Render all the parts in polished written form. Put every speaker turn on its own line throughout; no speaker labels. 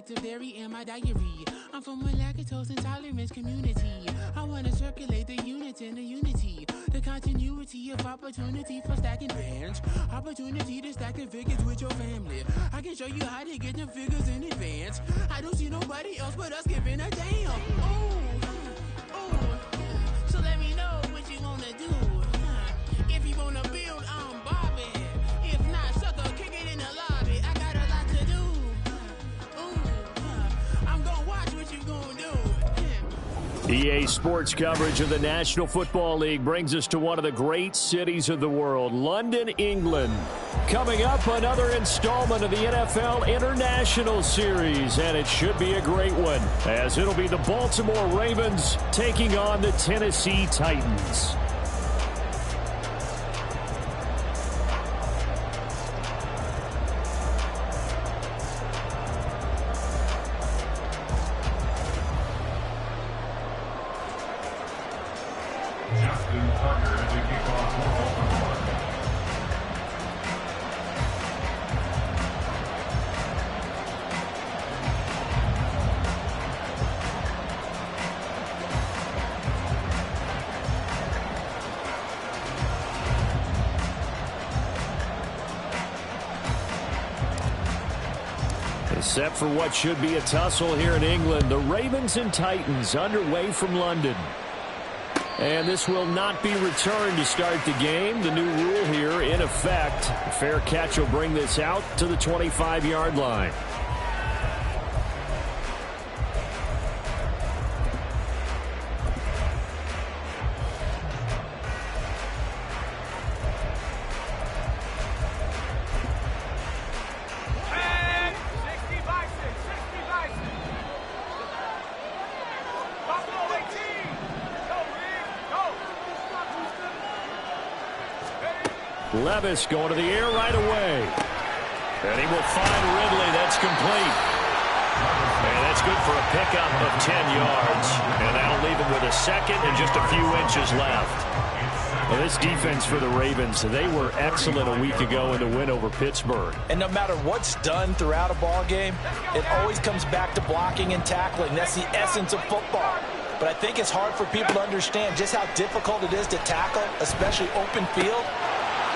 it's a dairy in my diary. I'm from a lactose intolerance community. I wanna circulate the units and the unity, the continuity of opportunity for stacking bands, opportunity to stack the figures with your family. I can show you how to get the figures in advance. I don't see nobody else but us giving a damn. So let me know what you wanna do. If you wanna build, I'm Bobby. If not, sucker, kick it in the lobby. I got a lot to do. I'm gonna watch what you gonna do.
EA Sports coverage of the National Football League brings us to one of the great cities of the world, London, England. Coming up, another installment of the NFL International Series, and it should be a great one, as it'll be the Baltimore Ravens taking on the Tennessee Titans. Set for what should be a tussle here in England. The Ravens and Titans underway from London. And this will not be returned to start the game. The new rule here in effect. A fair catch will bring this out to the 25-yard line. Levis going to the air right away. And he will find Ridley. That's complete. And that's good for a pickup of 10 yards. And that'll leave him with a second and just a few inches left. Well, this defense for the Ravens, they were excellent a week ago in the win over Pittsburgh.
And no matter what's done throughout a ball game, it always comes back to blocking and tackling. That's the essence of football. But I think it's hard for people to understand just how difficult it is to tackle, especially open field.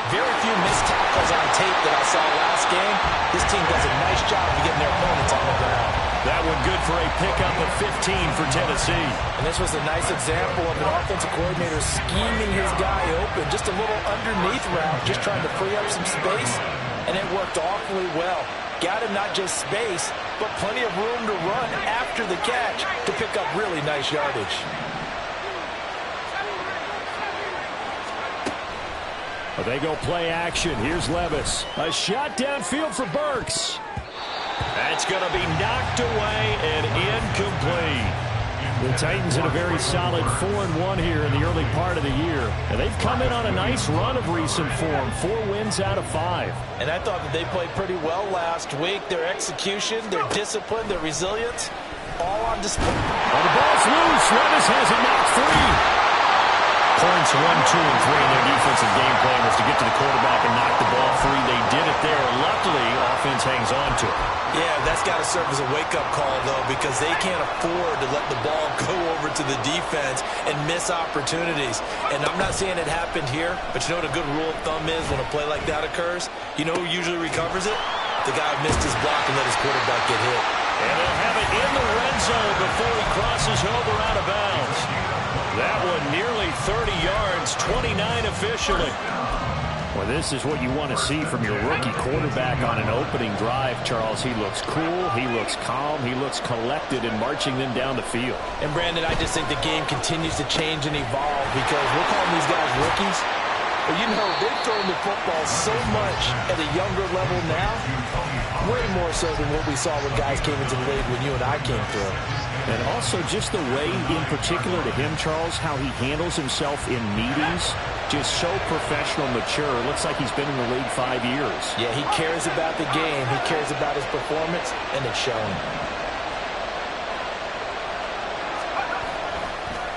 Very few missed tackles on tape that I saw last game. This team does a nice job of getting their opponents on the ground.
That one good for a pickup of 15 for Tennessee.
And this was a nice example of an offensive coordinator scheming his guy open. Just a little underneath route, just trying to free up some space. And it worked awfully well. Got him not just space, but plenty of room to run after the catch to pick up really nice yardage.
They go play action. Here's Levis. A shot downfield for Burks. That's going to be knocked away and incomplete. The Titans in a very solid 4-1 here in the early part of the year. And they've come in on a nice run of recent form. 4 wins out of 5.
And I thought that they played pretty well last week. Their execution, their discipline, their resilience, all on display.
Well, the ball's loose. Levis has it knocked free. Points 1, 2, and 3 in their defensive game plan was to get to the quarterback and knock the ball free. They did it there. Luckily, offense hangs on to it.
Yeah, that's got to serve as a wake-up call, though, because they can't afford to let the ball go over to the defense and miss opportunities. And I'm not saying it happened here, but you know what a good rule of thumb is when a play like that occurs? You know who usually recovers it? The guy who missed his block and let his quarterback get hit.
And they'll have it in the red zone before he crosses over out of bounds. That one nearly 30 yards, 29 officially. Well, this is what you want to see from your rookie quarterback on an opening drive, Charles. He looks cool, he looks calm, he looks collected in marching them down the field.
And, Brandon, I just think the game continues to change and evolve because we're calling these guys rookies. But, you know, they've thrown the football so much at a younger level now, way more so than what we saw when guys came into the league when you and I came through.
And also just the way, in particular to him, Charles, how he handles himself in meetings, just so professional, mature. It looks like he's been in the league 5 years.
Yeah, he cares about the game. He cares about his performance, and it's showing.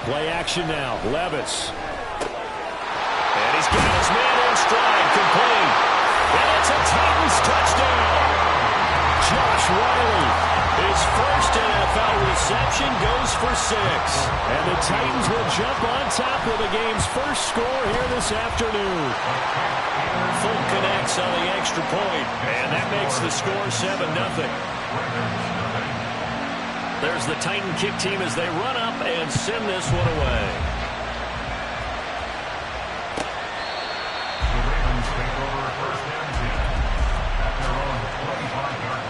Play action now. Levis. And he's got his man in stride, complete. And it's a Titans touchdown. Josh Riley His first NFL reception goes for 6. And the Titans will jump on top of the game's first score here this afternoon. Full connects on the extra point, and that makes the score 7-0. There's the Titan kick team as they run up and send this one away.
The Ravens take over first and 10 at their own 25-yard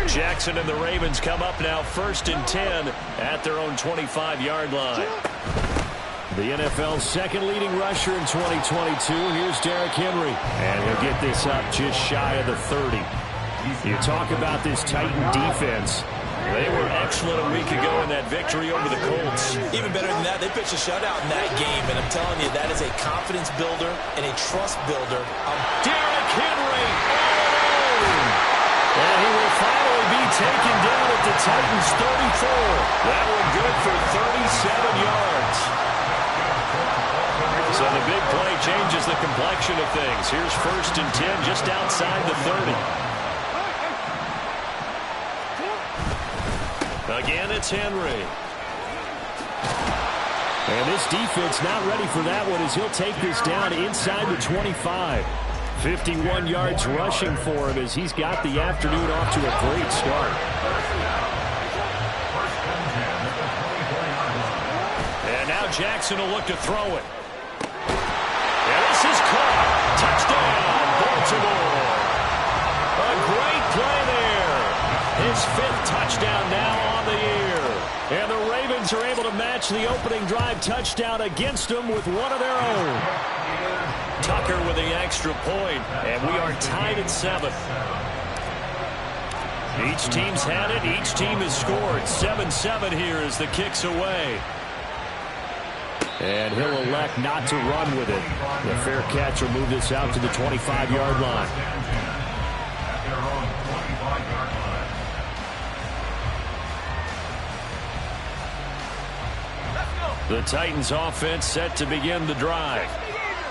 line.
Jackson and the Ravens come up now first and 10 at their own 25-yard line. The NFL's second leading rusher in 2022. Here's Derrick Henry. And he'll get this up just shy of the 30. You talk about this Titan defense. They were excellent a week ago in that victory over the Colts.
Even better than that, they pitched a shutout in that game. And I'm telling you, that is a confidence builder and a trust builder.
Derrick Henry all alone. And he will finally be taken down at the Titans' 34. That one good for 37 yards. So the big play changes the complexion of things. Here's first and 10 just outside the 30. Again, it's Henry. And this defense not ready for that one as he'll take this down inside the 25. 51 yards rushing for him as he's got the afternoon off to a great start. And now Jackson will look to throw it. And this is caught. Touchdown, Baltimore. A great play there. His 5th touchdown now on the year. And the Ravens are able to match the opening drive touchdown against them with one of their own. Tucker with the extra point, and we are tied at 7. Each team's had it. Each team has scored. 7-7 here as the kick's away. And he'll elect not to run with it. The fair catch will move this out to the 25-yard line. The Titans offense set to begin the drive.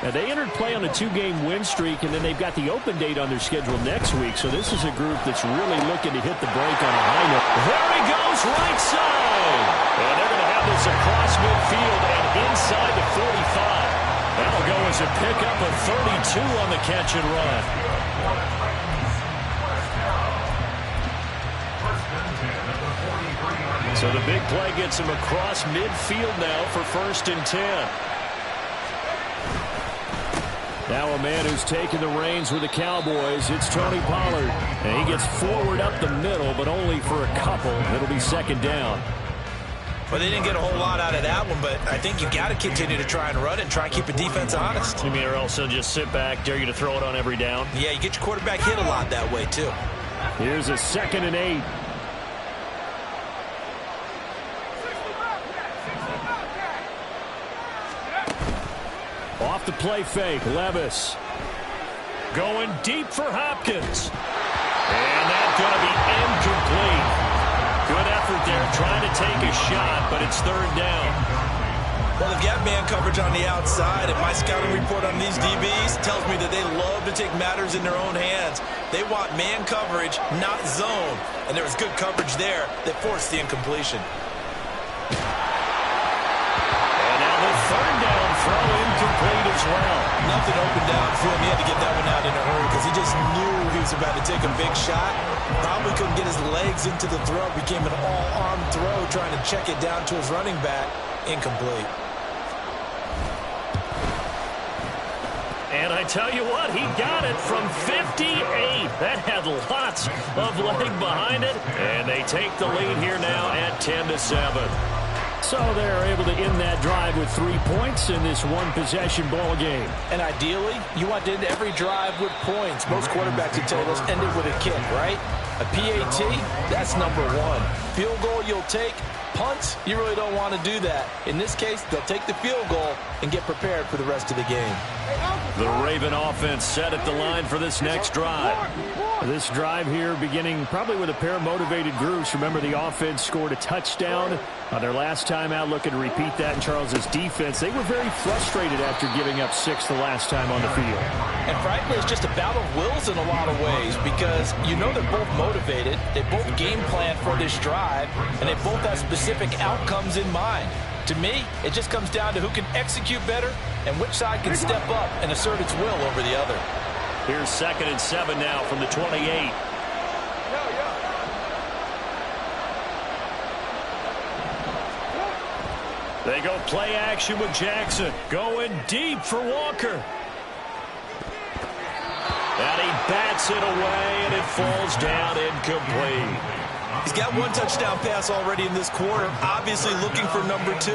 Now, they entered play on a 2-game win streak, and then they've got the open date on their schedule next week. So this is a group that's really looking to hit the break on a high note. There he goes, right side. And they're going to have this across midfield and inside the 45. That'll go as a pickup of 32 on the catch and run. So the big play gets him across midfield now for first and 10. Now a man who's taken the reins with the Cowboys, it's Tony Pollard. And he gets forward up the middle, but only for a couple. It'll be second down.
Well, they didn't get a whole lot out of that one, but I think you got to continue to try and run it and try and keep the defense honest.
You mean or else they'll just sit back, dare you to throw it on every down?
Yeah, you get your quarterback hit a lot that way, too.
Here's a 2nd and 8. Off the play fake, Levis. Going deep for Hopkins. And that's going to be incomplete. Good effort there trying to take a shot, but it's 3rd down.
Well, they've got man coverage on the outside, and my scouting report on these DBs tells me that they love to take matters in their own hands. They want man coverage, not zone. And there was good coverage there that forced the incompletion.
Third down throw incomplete as well.
Nothing open downfield. He had to get that one out in a hurry because he just knew he was about to take a big shot. Probably couldn't get his legs into the throw. Became an all-arm throw trying to check it down to his running back. Incomplete.
And I tell you what, he got it from 58. That had lots of leg behind it. And they take the lead here now at 10-7. So they're able to end that drive with 3 points in this one-possession ball game.
And ideally, you want to end every drive with points. Most quarterbacks would tell us end it with a kick, right? A PAT, that's number 1. Field goal you'll take, punts, you really don't want to do that. In this case, they'll take the field goal and get prepared for the rest of the game.
The Raven offense set at the line for this next drive. This drive here beginning probably with a pair of motivated groups. Remember, the offense scored a touchdown on their last time out, looking to repeat that in Charles's defense. They were very frustrated after giving up 6 the last time on the field.
And frankly, it's just a battle of wills in a lot of ways because you know they're both motivated, they both game plan for this drive, and they both have specific outcomes in mind. To me, it just comes down to who can execute better and which side can step up and assert its will over the other.
Here's 2nd and 7 now from the 28. They go play action with Jackson. Going deep for Walker. And he bats it away, and it falls down incomplete.
He's got 1 touchdown pass already in this quarter, obviously looking for number 2,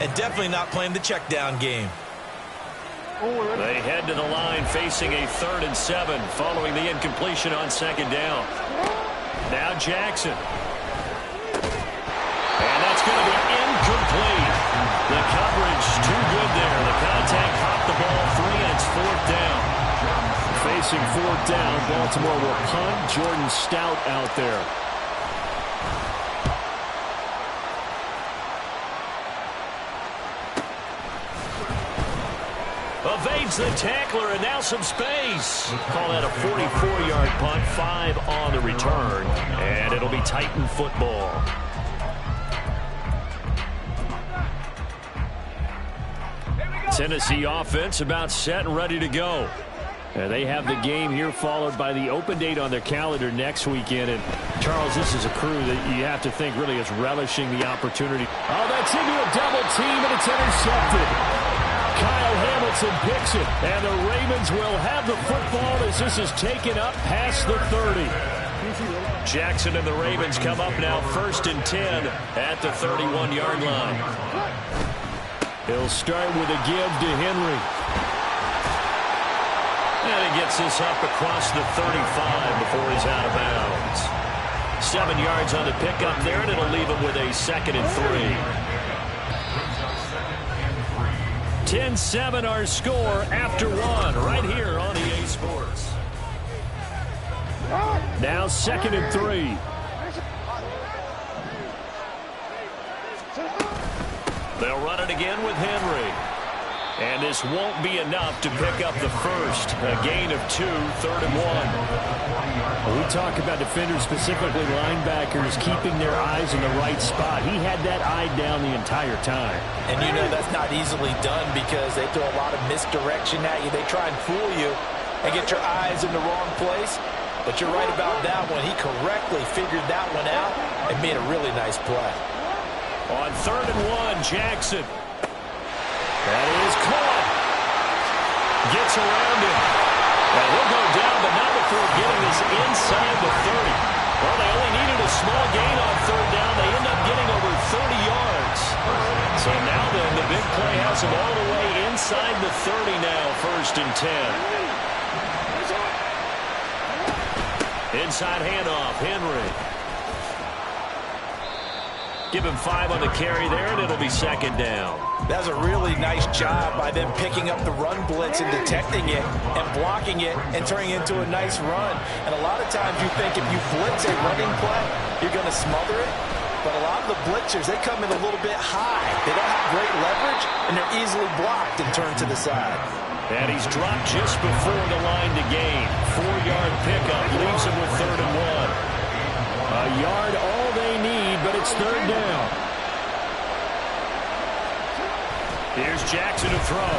and definitely not playing the check down game.
They head to the line facing a 3rd and 7 following the incompletion on 2nd down. Now Jackson. And that's going to be incomplete. The coverage too good there. The contact popped the ball free, and it's 4th down. Facing 4th down, Baltimore will punt. Jordan Stout out there. Evades the tackler, and now some space. Call that a 44-yard punt, 5 on the return, and it'll be Titan football. Tennessee offense about set and ready to go. They have the game here followed by the open date on their calendar next weekend. And, Charles, this is a crew that you have to think really is relishing the opportunity. Oh, that's into a double team, and it's intercepted. Kyle Hamilton picks it, and the Ravens will have the football as this is taken up past the 30. Jackson and the Ravens come up now 1st and 10 at the 31-yard line. He'll start with a give to Henry. And he gets this up across the 35 before he's out of bounds. 7 yards on the pickup there, and it'll leave him with a 2nd and 3. 10-7 our score after 1 right here on EA Sports. Now 2nd and 3. They'll run it again with Henry. And this won't be enough to pick up the first. A gain of 2, 3rd and 1. Well, we talk about defenders, specifically linebackers, keeping their eyes in the right spot. He had that eye down the entire time.
And you know that's not easily done because they throw a lot of misdirection at you. They try and fool you and get your eyes in the wrong place. But you're right about that one. He correctly figured that one out and made a really nice play.
On 3rd and 1, Jackson. That is caught. Gets around him. And he'll go down, but not before getting this inside the 30. Well, they only needed a small gain on 3rd down. They end up getting over 30 yards. So now then, the big play has them all the way inside the 30 now, 1st and 10. Inside handoff, Henry. Give him 5 on the carry there, and it'll be 2nd down.
That's a really nice job by them picking up the run blitz and detecting it and blocking it and turning it into a nice run. And a lot of times you think if you blitz a running play, you're going to smother it. But a lot of the blitzers, they come in a little bit high. They don't have great leverage, and they're easily blocked and turned to the side.
And he's dropped just before the line to gain. 4-yard pickup leaves him with 3rd and 1. A yard all they need, but it's 3rd down. Here's Jackson to throw.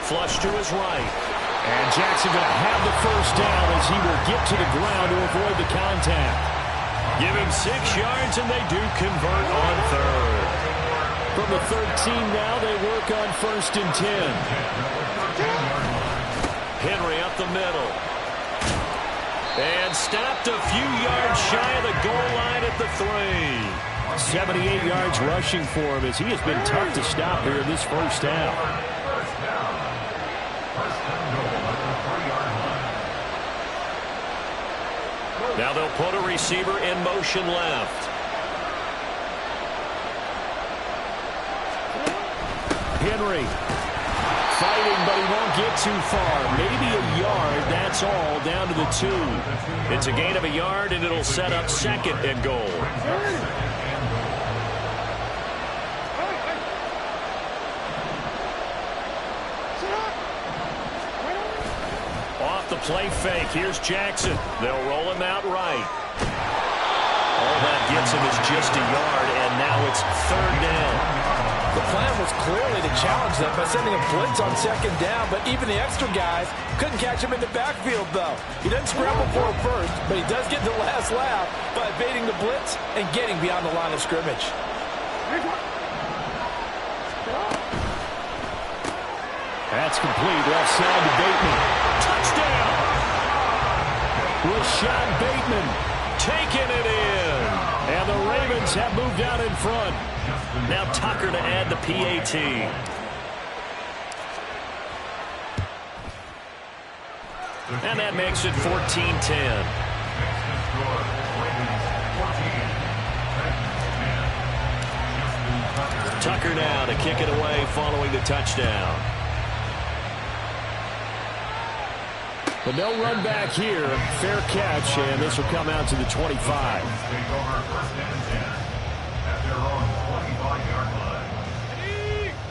Flush to his right. And Jackson going to have the first down as he will get to the ground to avoid the contact. Give him 6 yards, and they do convert on 3rd. From the 13 now, they work on 1st and 10. Henry up the middle. And stopped a few yards shy of the goal line at the 3. 78 yards rushing for him as he has been tough to stop here in this first half. Now they'll put a receiver in motion left. Henry. Fighting, but he won't get too far. Maybe a yard, that's all, down to the 2. It's a gain of a yard, and it'll set up 2nd and goal. Off the play fake, here's Jackson. They'll roll him out right. All that gets him is just a yard, and now it's 3rd down.
The plan was clearly to challenge them by sending a blitz on 2nd down, but even the extra guys couldn't catch him in the backfield, though. He doesn't scramble for a first, but he does get the last laugh by evading the blitz and getting beyond the line of scrimmage.
That's complete. Left side to Bateman. Touchdown! Rashad Bateman taking it in. And the Ravens have moved out in front. Now Tucker to add the PAT. And that makes it 14-10. Tucker now to kick it away following the touchdown. But no run back here. Fair catch, and this will come out to the 25.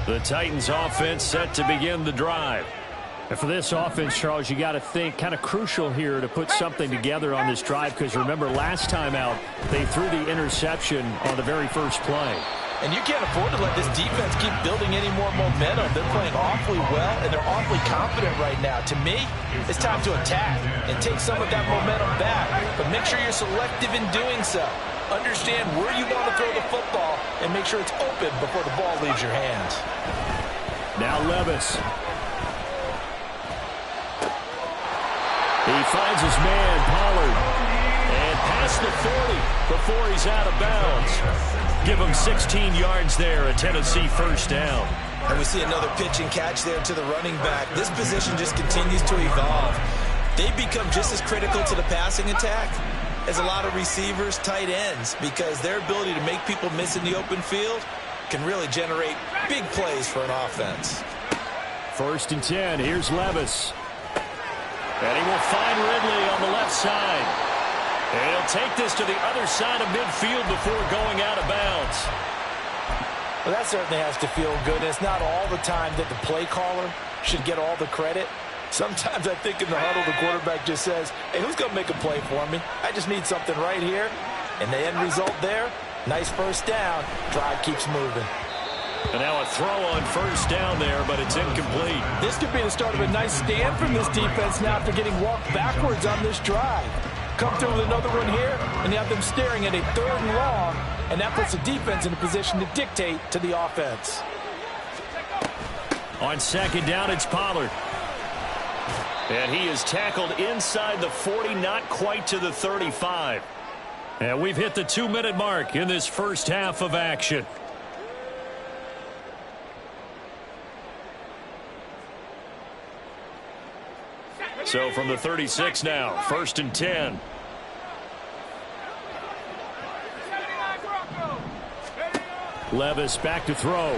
The Titans offense set to begin the drive. And for this offense, Charles, you got to think kind of crucial here to put something together on this drive, because remember last time out they threw the interception on the very first play.
And you can't afford to let this defense keep building any more momentum. They're playing awfully well, and they're awfully confident right now. To me, it's time to attack and take some of that momentum back. But make sure you're selective in doing so. Understand where you want to throw the football and make sure it's open before the ball leaves your hands.
Now Levis. He finds his man, Pollard. And past the 40 before he's out of bounds. Give him 16 yards there, a Tennessee first down.
And we see another pitch and catch there to the running back. This position just continues to evolve. They become just as critical to the passing attack as a lot of receivers, tight ends, because their ability to make people miss in the open field can really generate big plays for an offense.
1st and 10, here's Levis. And he will find Ridley on the left side. And he'll take this to the other side of midfield before going out of bounds.
Well, that certainly has to feel good. It's not all the time that the play caller should get all the credit. Sometimes I think in the huddle, the quarterback just says, hey, who's going to make a play for me? I just need something right here. And the end result there, nice first down. Drive keeps moving.
And now a throw on 1st down there, but it's incomplete.
This could be the start of a nice stand from this defense now after getting walked backwards on this drive. Come through with another one here, and you have them staring at a 3rd and long, and that puts the defense in a position to dictate to the offense.
On 2nd down, it's Pollard. And he is tackled inside the 40, not quite to the 35. And we've hit the 2-minute mark in this first half of action. So from the 36 now, 1st and 10. Levis back to throw.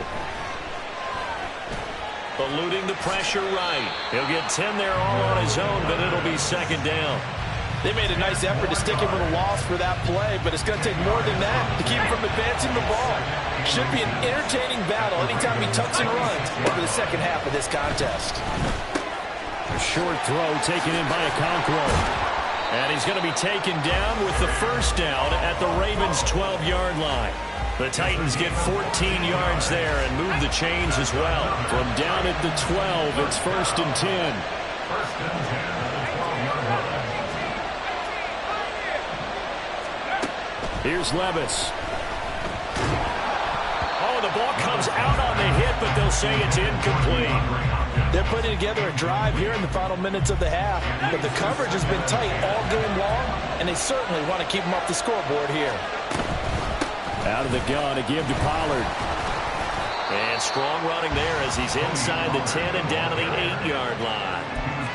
Eluding the pressure right. He'll get 10 there all on his own, but it'll be 2nd down.
They made a nice effort to stick him with a loss for that play, but it's going to take more than that to keep him from advancing the ball. Should be an entertaining battle anytime he tucks and runs over the second half of this contest.
A short throw taken in by Okonkwo. And he's going to be taken down with the first down at the Ravens' 12-yard line. The Titans get 14 yards there and move the chains as well. From down at the 12, it's 1st and 10.
1st and 10 at the 12-yard line.
Here's Levis. Oh, the ball comes out on the hit, but they'll say it's incomplete.
They're putting together a drive here in the final minutes of the half, but the coverage has been tight all game long, and they certainly want to keep them off the scoreboard here.
Out of the gun to give to Pollard. And strong running there as he's inside the 10 and down to the 8-yard line.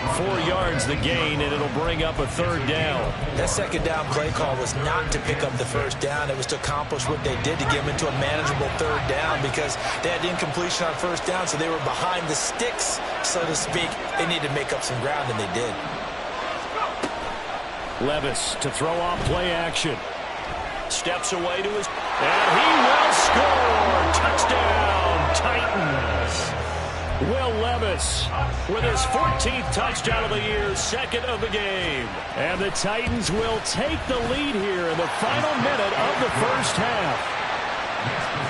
4 yards the gain, and it'll bring up a 3rd down.
That 2nd down play call was not to pick up the 1st down. It was to accomplish what they did to get them into a manageable 3rd down because they had incompletion on 1st down, so they were behind the sticks, so to speak. They needed to make up some ground, and they did.
Levis to throw off play action. Steps away to his... And he will score! Touchdown, Titans! Will Levis with his 14th touchdown of the year, 2nd of the game. And the Titans will take the lead here in the final minute of the 1st half.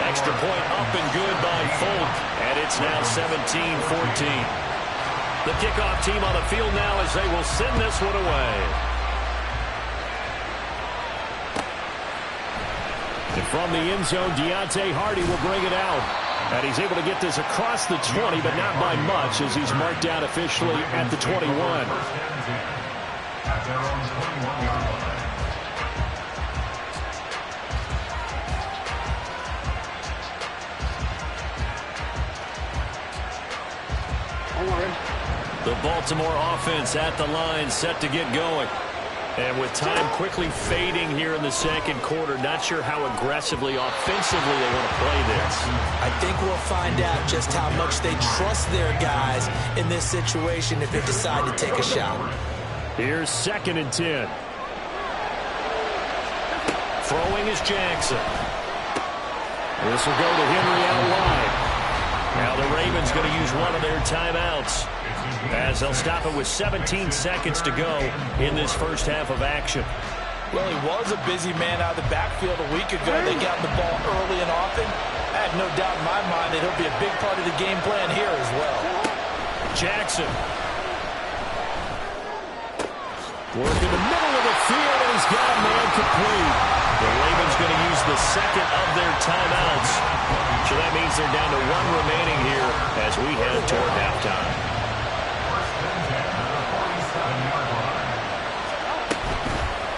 Extra point up and good by Folk, and it's now 17-14. The kickoff team on the field now as they will send this one away. And from the end zone, Deontay Hardy will bring it out. And he's able to get this across the 20, but not by much, as he's marked out officially at the 21.
At their own 21-yard line.
The Baltimore offense at the line, set to get going. And with time quickly fading here in the 2nd quarter, not sure how aggressively, offensively they want to play this.
I think we'll find out just how much they trust their guys in this situation if they decide to take a shot.
Here's 2nd and 10. Throwing is Jackson. This will go to Henry out wide. Now the Ravens going to use one of their timeouts, as they'll stop it with 17 seconds to go in this 1st half of action.
Well, he was a busy man out of the backfield a week ago. They got the ball early and often. I have no doubt in my mind that he'll be a big part of the game plan here as well.
Jackson. Work in the middle of the field, and he's got a man complete. The Ravens going to use the 2nd of their timeouts. So that means they're down to 1 remaining here as we head toward halftime.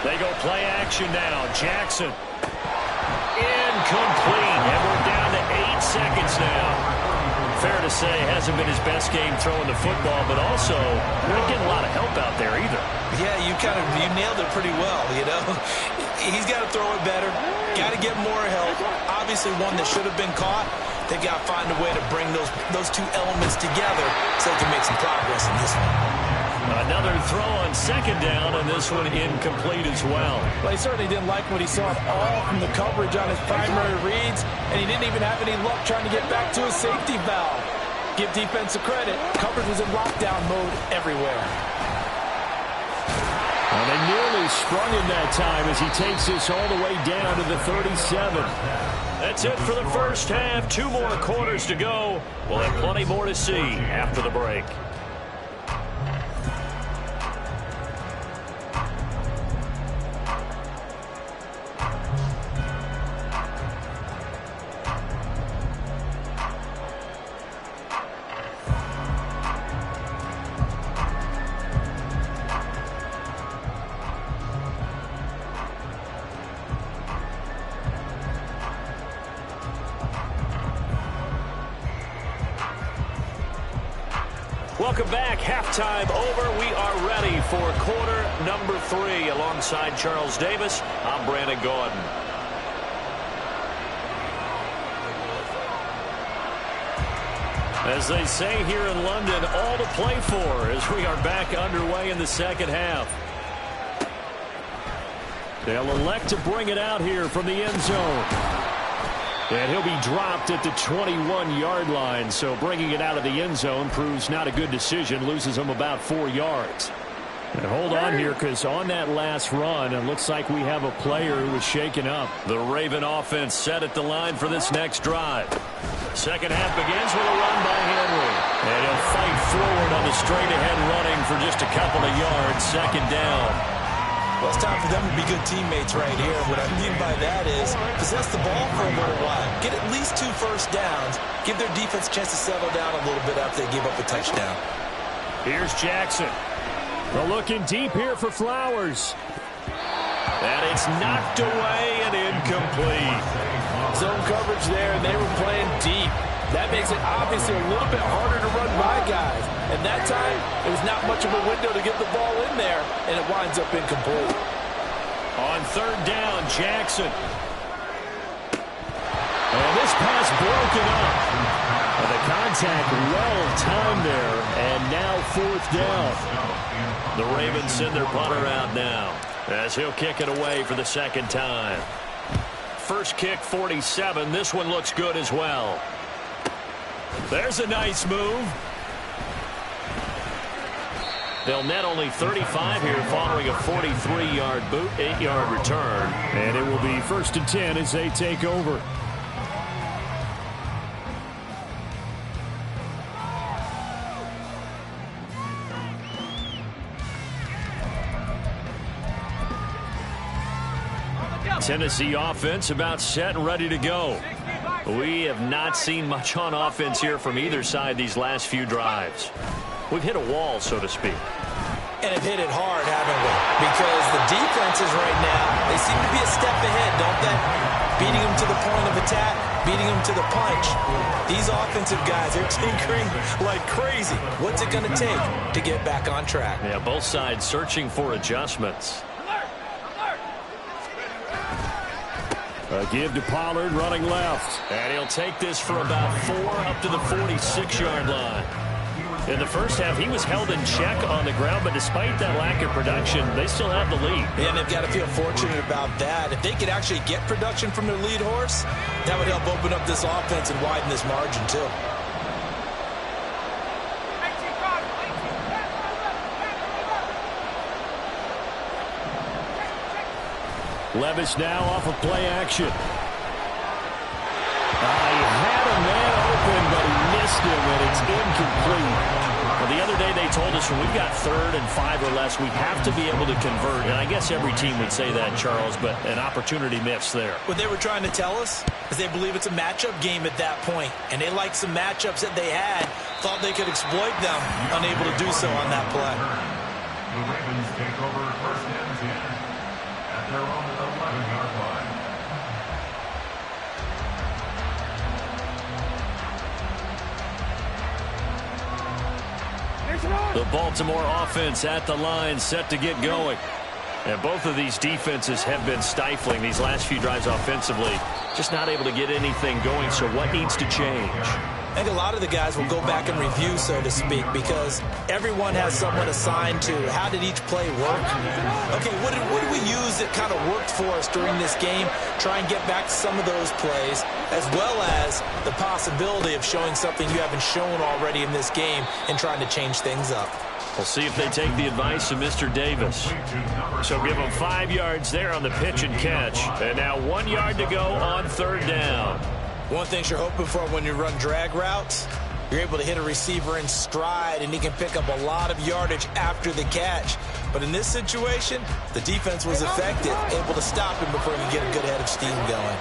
They go play action now. Jackson. Incomplete. And we're down to 8 seconds now. Fair to say, hasn't been his best game throwing the football, but also not getting a lot of help out there either.
Yeah, you nailed it pretty well, you know. He's got to throw it better. Got to get more help. Obviously one that should have been caught. They've got to find a way to bring those 2 elements together so they can make some progress in this one.
Another throw on 2nd down, and this one incomplete as well.
Well, he certainly didn't like what he saw at all from the coverage on his primary reads, and he didn't even have any luck trying to get back to his safety valve. Give defensive credit. Coverage was in lockdown mode everywhere.
And they nearly sprung him that time as he takes this all the way down to the 37. That's it for the 1st half. 2 more quarters to go. We'll have plenty more to see after the break. Welcome back. Halftime over. We are ready for quarter number 3. Alongside Charles Davis, I'm Brandon Gordon. As they say here in London, all to play for as we are back underway in the 2nd half. They'll elect to bring it out here from the end zone. And he'll be dropped at the 21-yard line, so bringing it out of the end zone proves not a good decision, loses him about 4 yards. And hold on here, because on that last run, it looks like we have a player who was shaken up. The Raven offense set at the line for this next drive. 2nd half begins with a run by Henry. And he'll fight forward on the straight-ahead running for just a couple of yards, 2nd down.
Well, it's time for them to be good teammates right here. What I mean by that is possess the ball for a little while. Get at least 2 first downs. Give their defense a chance to settle down a little bit after they give up a touchdown.
Here's Jackson. They're looking deep here for Flowers. And it's knocked away and incomplete.
Zone coverage there, and they were playing deep. That makes it obviously a little bit harder to run by guys. And that time, it was not much of a window to get the ball in there, and it winds up incomplete.
On third down, Jackson. And this pass broken up. And the contact well-timed there, and now fourth down. The Ravens send their punter out now as he'll kick it away for the second time. First kick, 47. This one looks good as well. There's a nice move. They'll net only 35 here following a 43-yard boot, 8-yard return.
And it will be 1st and 10 as they take over.
Tennessee offense about set and ready to go. We have not seen much on offense here from either side these last few drives. We've hit a wall, so to speak.
And have hit it hard, haven't we? Because the defenses right now, they seem to be a step ahead, don't they? Beating them to the point of attack, beating them to the punch. These offensive guys are tinkering like crazy. What's it going to take to get back on track?
Yeah, both sides searching for adjustments.
A give to Pollard running left.
And he'll take this for about 4 up to the 46-yard line. In the first half, he was held in check on the ground, but despite that lack of production, they still have the lead.
And they've got to feel fortunate about that. If they could actually get production from their lead horse, that would help open up this offense and widen this margin, too.
Levis now off of play action. He had a man open, but he missed him, and it's incomplete.
Well, the other day they told us when we've got 3rd and 5 or less, we have to be able to convert. And I guess every team would say that, Charles, but an opportunity missed there.
What they were trying to tell us is they believe it's a matchup game at that point, and they liked some matchups that they had, thought they could exploit them, unable to do so on that play.
The Ravens take over 1st and 10 at their own 11-yard line.
The Baltimore offense at the line, set to get going. And both of these defenses have been stifling these last few drives offensively. Just not able to get anything going, so what needs to change?
I think a lot of the guys will go back and review, so to speak, because everyone has someone assigned to how did each play work. Okay, what did we use that kind of worked for us during this game? Try and get back to some of those plays, as well as the possibility of showing something you haven't shown already in this game and trying to change things up.
We'll see if they take the advice of Mr. Davis. So give them 5 yards there on the pitch and catch. And now 1 yard to go on 3rd down.
One thing you're hoping for when you run drag routes, you're able to hit a receiver in stride, and he can pick up a lot of yardage after the catch. But in this situation, the defense was effective, able to stop him before he could get a good head of steam going.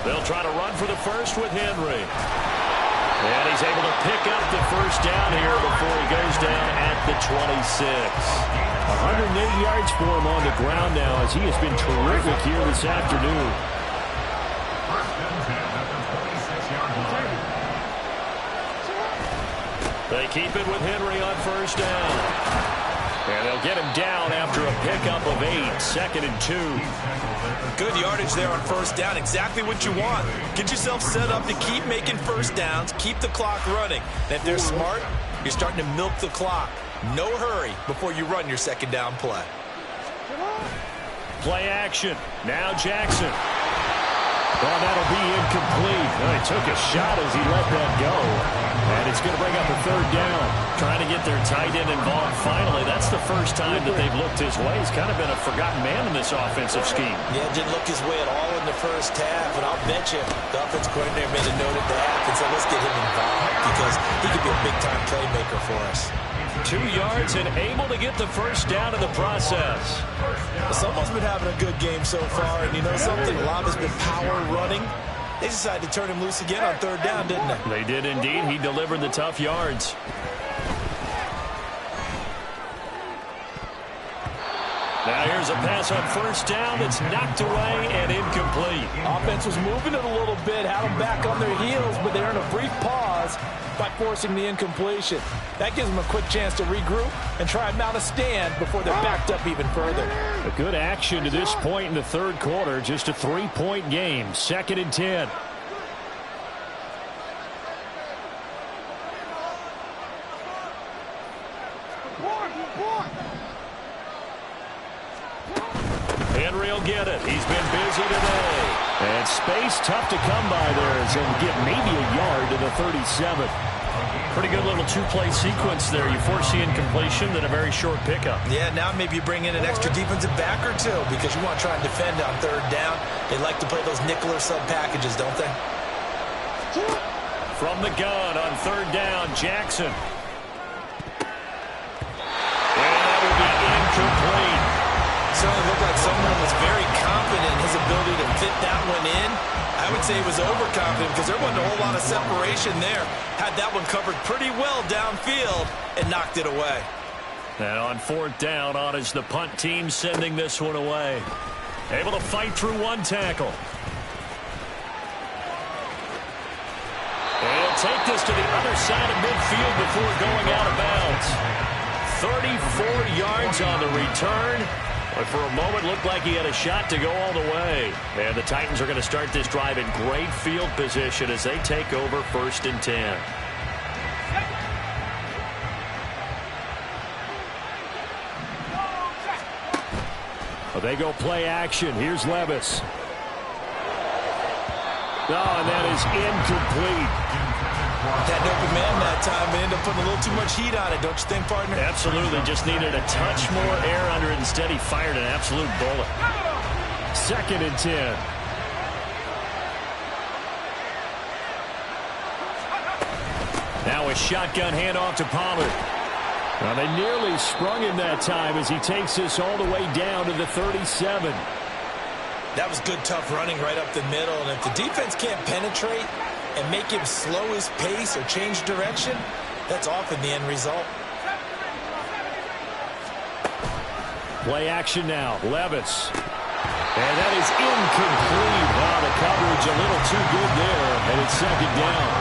They'll try to run for the first with Henry. And he's able to pick up the first down here before he goes down at the 26.
108 yards for him on the ground now as he has been terrific here this afternoon.
1st and 10 at the 46-yard line.
They keep it with Henry on first down. And they'll get him down after a pickup of 8, 2nd and 2.
Good yardage there on first down, exactly what you want. Get yourself set up to keep making first downs, keep the clock running. And if they're smart, you're starting to milk the clock. No hurry before you run your second down play.
Play action. Now Jackson. Well, that'll be incomplete. Well, he took a shot as he let that go. And it's going to bring up a 3rd down. Trying to get their tight end involved finally. That's the first time that they've looked his way. He's kind of been a forgotten man in this offensive scheme.
Yeah, didn't look his way at all in the first half. And I'll bet you the offense coordinator made a note at the half and said, let's get him involved because he could be a big-time playmaker for us.
2 yards and able to get the first down in the process.
Someone's been having a good game so far, and you know something? A lot has been power running. They decided to turn him loose again on 3rd down, didn't they?
They did indeed. He delivered the tough yards. Now here's a pass on first down that's knocked away and incomplete.
Offense was moving it a little bit, had them back on their heels, but they're in a brief pause by forcing the incompletion. That gives them a quick chance to regroup and try and mount a stand before they're backed up even further.
A good action to this point in the third quarter. Just a 3-point game. 2nd and 10. Henry will get it. He's been busy today. And space tough to come by there as he'll get maybe a yard to the 37.
Pretty good little two-play sequence there. You force the incompletion, then a very short pickup.
Yeah, now maybe you bring in an extra defensive back or two because you want to try and defend on third down. They like to play those nickel or sub packages, don't they?
From the gun on third down, Jackson. And that will be incomplete.
Certainly looked like someone was very confident in his ability to fit that one in. I would say he was overconfident because there wasn't a whole lot of separation there. Had that one covered pretty well downfield and knocked it away.
And on fourth down, on is the punt team sending this one away. Able to fight through one tackle. And he'll take this to the other side of midfield before going out of bounds. 34 yards on the return. But for a moment, looked like he had a shot to go all the way. And the Titans are going to start this drive in great field position as they take over 1st and 10. Well, they go play action. Here's Levis. Oh, and that is incomplete.
That open man that time ended up putting a little too much heat on it, don't you think, partner?
Absolutely. Just needed a touch more air under it. Instead, he fired an absolute bullet. 2nd and 10. Now a shotgun handoff to Pollard. Now they nearly sprung him that time as he takes this all the way down to the 37.
That was good, tough running right up the middle. And if the defense can't penetrate and make him slow his pace or change direction, that's often the end result.
Play action now. Levis. And that is incomplete. Wow, the coverage a little too good there. And it's 2nd down.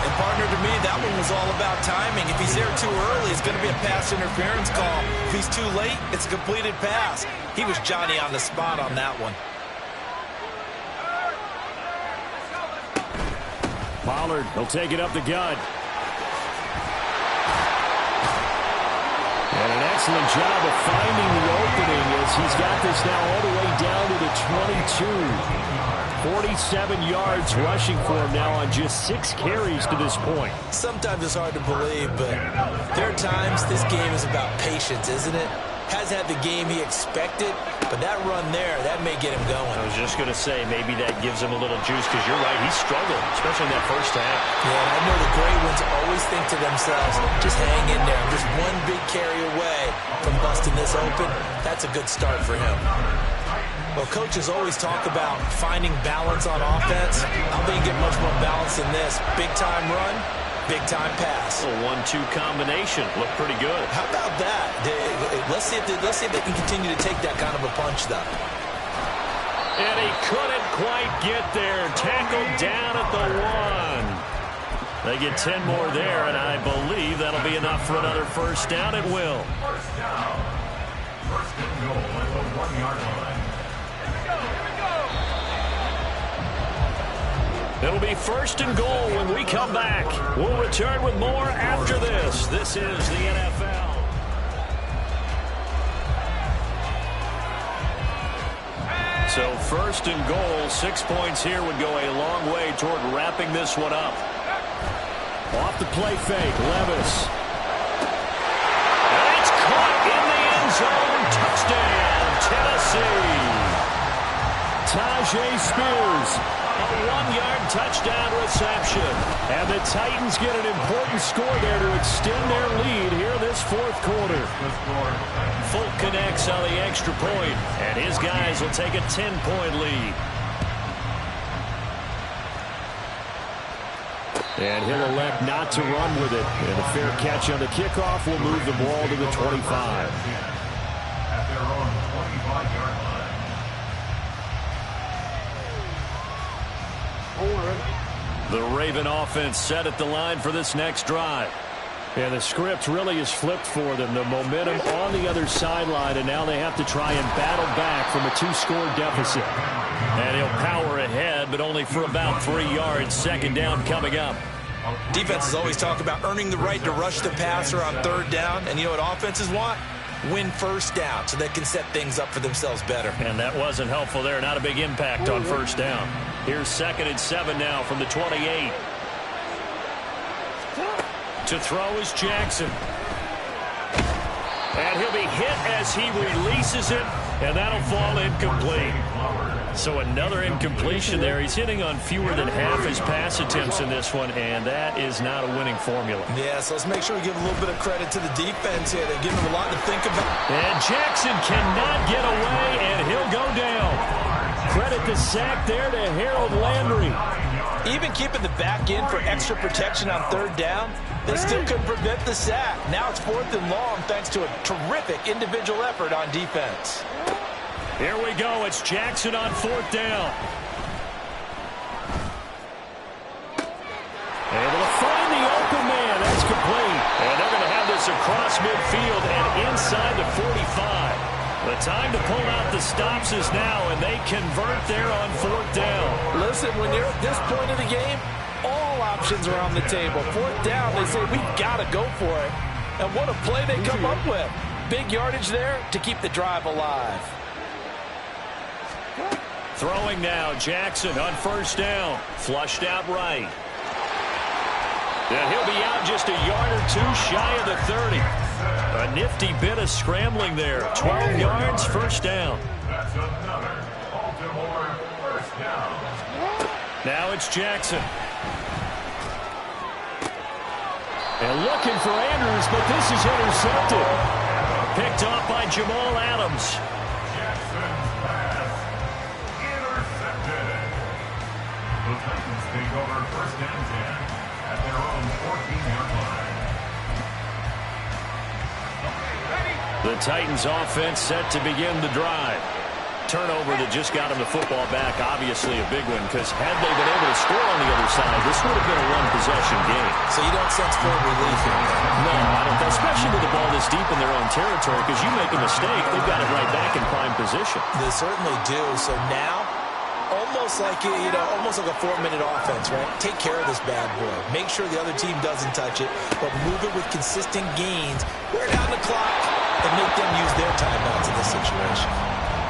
And partner, to me, that one was all about timing. If he's there too early, it's going to be a pass interference call. If he's too late, it's a completed pass. He was Johnny on the spot on that one.
Pollard, he'll take it up the gut. And an excellent job of finding the opening as he's got this now all the way down to the 22. 47 yards rushing for him now on just 6 carries to this point.
Sometimes it's hard to believe, but there are times this game is about patience, isn't it? Has had the game he expected, but that run there, that may get him going.
I was just going to say, maybe that gives him a little juice, because you're right, he struggled, especially in that first half.
Yeah, and I know the great ones always think to themselves, just hang in there. Just one big carry away from busting this open. That's a good start for him. Well, coaches always talk about finding balance on offense. I don't think you get much more balance than this. Big-time run, big-time pass.
A 1-2 combination. Looked pretty good.
How about that? Let's see if they can continue to take that kind of a punch, though.
And he couldn't quite get there. Tackled down at the 1. They get 10 more there, and I believe that'll be enough for another first down. It will.
First down. First and goal at the 1-yard line.
It'll be 1st and goal when we come back. We'll return with more after this. This is the NFL. So 1st and goal, 6 points here would go a long way toward wrapping this one up. Off the play fake, Levis. And it's caught in the end zone. Touchdown, Tennessee. Tyjae Spears. A 1-yard touchdown reception. And the Titans get an important score there to extend their lead here in this 4th quarter. Folk connects on the extra point, and his guys will take a 10-point lead. And he'll elect not to run with it. And a fair catch on the kickoff will move the ball to the 25.
At their own 5-yard line.
The Raven offense set at the line for this next drive.
Yeah, the script really is flipped for them. The momentum on the other sideline, and now they have to try and battle back from a 2-score deficit.
And he'll power ahead, but only for about 3 yards. Second down coming up.
Defenses always talk about earning the right to rush the passer on third down. And you know what offenses want? Win first down so they can set things up for themselves better.
And that wasn't helpful there. Not a big impact on first down. Here's 2nd and 7 now from the 28. To throw is Jackson. And he'll be hit as he releases it, and that'll fall incomplete. So another incompletion there. He's hitting on fewer than half his pass attempts in this one, and that is not a winning formula.
Yeah, so let's make sure we give a little bit of credit to the defense here. They're giving him a lot to think about.
And Jackson cannot get away, and he'll go down. Credit the sack there to Harold Landry.
Even keeping the back end for extra protection on third down, they still couldn't prevent the sack. Now it's 4th and long thanks to a terrific individual effort on defense.
Here we go. It's Jackson on 4th down. Able to find the open man. That's complete. And they're going to have this across midfield and inside the 45. The time to pull out the stops is now, and they convert there on 4th down.
Listen, when you're at this point of the game, all options are on the table. 4th down, they say, we've got to go for it. And what a play they come up with. Big yardage there to keep the drive alive.
Throwing now, Jackson on 1st down. Flushed out right. And he'll be out just a yard or 2 shy of the 30. A nifty bit of scrambling there. 12 yards, 1st down.
That's another Baltimore first down.
Now it's Jackson. And looking for Andrews, but this is intercepted. Picked off by Jamal Adams.
Jackson's pass intercepted. The Titans take over 1st and 10 at their own 14-yard line.
The Titans offense set to begin the drive. Turnover that just got him the football back, obviously a big one, because had they been able to score on the other side, this would have been a one-possession game.
So you don't sense full relief here?
No, I don't, especially with the ball this deep in their own territory, because you make a mistake, they've got it right back in prime position.
They certainly do. So now, almost like almost like a 4-minute offense, right? Take care of this bad boy. Make sure the other team doesn't touch it, but move it with consistent gains. Wear down the clock and make them use their timeouts in this situation.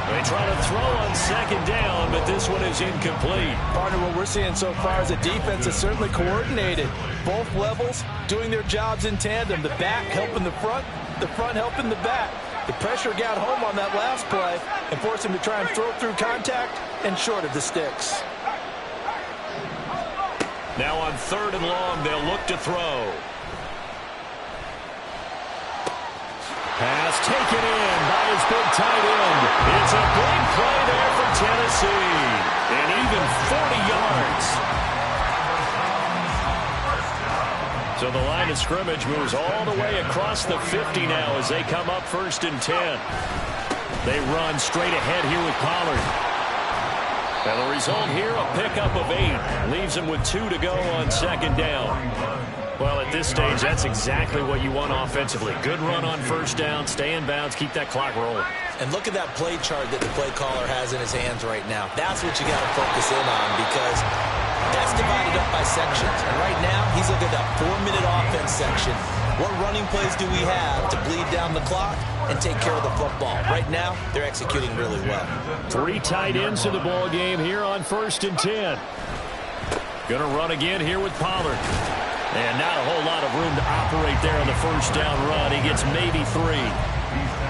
They try to throw on 2nd down, but this one is incomplete.
Partner, what we're seeing so far is the defense is certainly coordinated. Both levels doing their jobs in tandem. The back helping the front helping the back. The pressure got home on that last play and forced him to try and throw through contact and short of the sticks.
Now on 3rd and long, they'll look to throw. Pass taken in by his big tight end. It's a big play there for Tennessee. And even 40 yards. So the line of scrimmage moves all the way across the 50 now as they come up 1st and 10. They run straight ahead here with Pollard. And the result here, a pickup of 8. Leaves them with 2 to go on 2nd down. Well, at this stage, that's exactly what you want offensively. Good run on 1st down, stay in bounds, keep that clock rolling.
And look at that play chart that the play caller has in his hands right now. That's what you got to focus in on, because that's divided up by sections. And right now, he's looking at that 4-minute offense section. What running plays do we have to bleed down the clock and take care of the football? Right now, they're executing really well.
3 tight ends in the ball game here on 1st and 10. Gonna run again here with Pollard. And not a whole lot of room to operate there on the 1st down run. He gets maybe 3.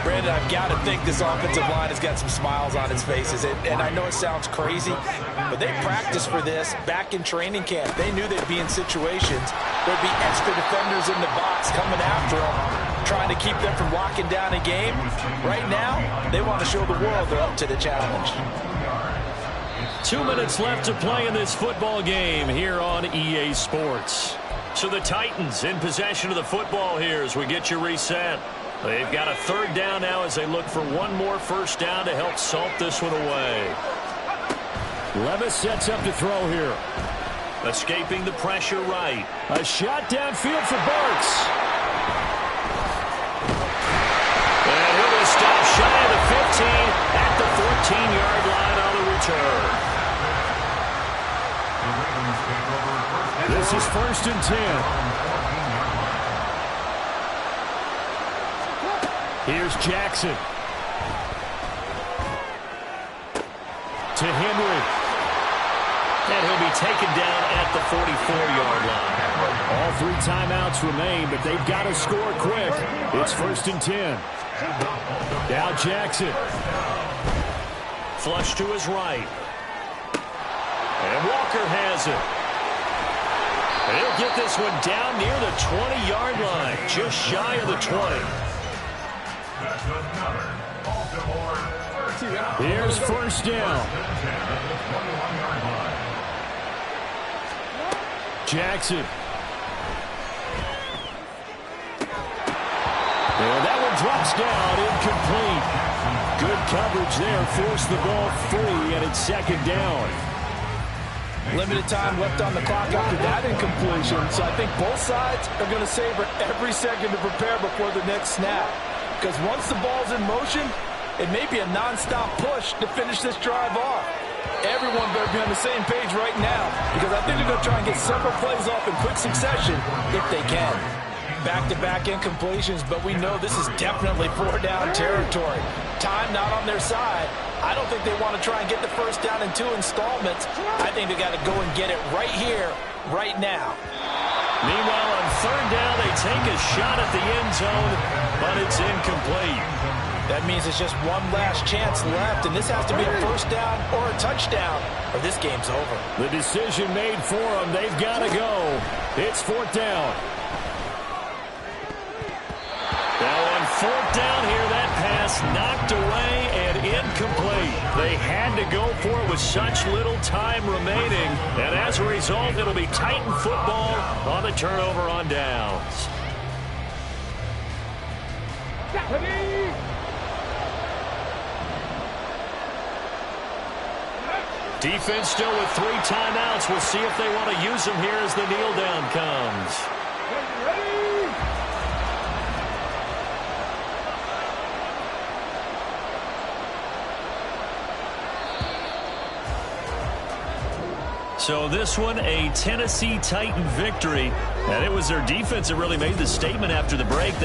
Brandon, I've got to think this offensive line has got some smiles on its faces. And I know it sounds crazy, but they practiced for this back in training camp. They knew they'd be in situations where there'd be extra defenders in the box coming after them, trying to keep them from locking down a game. Right now, they want to show the world they're up to the challenge.
2 minutes left to play in this football game here on EA Sports. So the Titans in possession of the football here as we get you reset.
They've got a third down now as they look for one more first down to help salt this one away. Levis sets up to throw here. Escaping the pressure right. A shot downfield for Burks. And he'll be stopped shy of the 15 at the 14-yard line on the return. This is 1st and 10. Here's Jackson. To Henry. And he'll be taken down at the 44-yard line. All 3 timeouts remain, but they've got to score quick. It's 1st and 10. Now Jackson. Flush to his right. And Walker has it. And he'll get this one down near the 20-yard line, just shy of the 20. Here's 1st down. Jackson. And that one drops down, incomplete. Good coverage there, forced the ball free, and it's 2nd down.
Limited time left on the clock after that incompletion, so I think both sides are going to savor every second to prepare before the next snap. Because once the ball's in motion, it may be a non-stop push to finish this drive off. Everyone better be on the same page right now, because I think they're going to try and get several plays off in quick succession if they can. Back-to-back incompletions, but we know this is definitely 4-down territory. Time not on their side. I don't think they want to try and get the first down in 2 installments. I think they got to go and get it right here, right now.
Meanwhile, on 3rd down, they take a shot at the end zone, but it's incomplete.
That means it's just one last chance left, and this has to be a first down or a touchdown, or this game's over.
The decision made for them. They've got to go. It's 4th down. Now on 4th down here, that pass knocked away and incomplete. They had to go for it with such little time remaining, and as a result, it'll be Titan football on the turnover on downs. Defense still with 3 timeouts. We'll see if they want to use them here as the kneel down comes. So this one, a Tennessee Titan victory. And it was their defense that really made the statement after the break. They